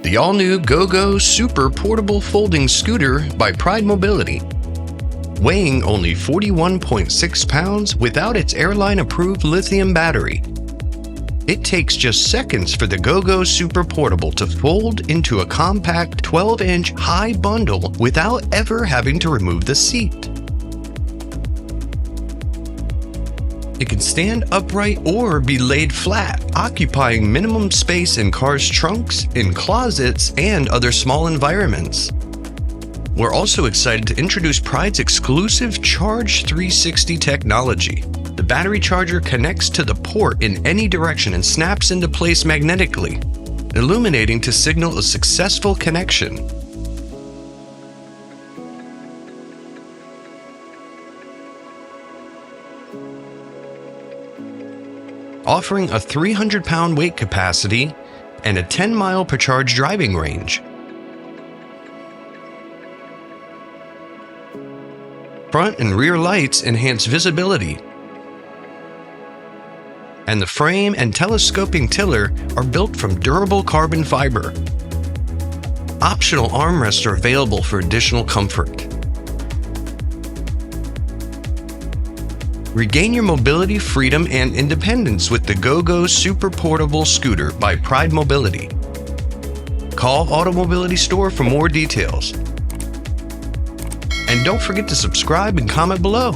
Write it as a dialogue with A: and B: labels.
A: the all-new GoGo Super Portable Folding Scooter by Pride Mobility. Weighing only 41.6 pounds without its airline-approved lithium battery. It takes just seconds for the GoGo Super Portable to fold into a compact 12-inch high bundle without ever having to remove the seat. It can stand upright or be laid flat, occupying minimum space in cars' trunks, in closets, and other small environments. We're also excited to introduce Pride's exclusive Charge 360 technology. The battery charger connects to the port in any direction and snaps into place magnetically, illuminating to signal a successful connection. Offering a 300-pound weight capacity and a 10-mile per charge driving range. Front and rear lights enhance visibility, and the frame and telescoping tiller are built from durable carbon fiber. Optional armrests are available for additional comfort. Regain your mobility, freedom, and independence with the GoGo Super Portable Scooter by Pride Mobility. Call AutoMobility Store for more details. And don't forget to subscribe and comment below.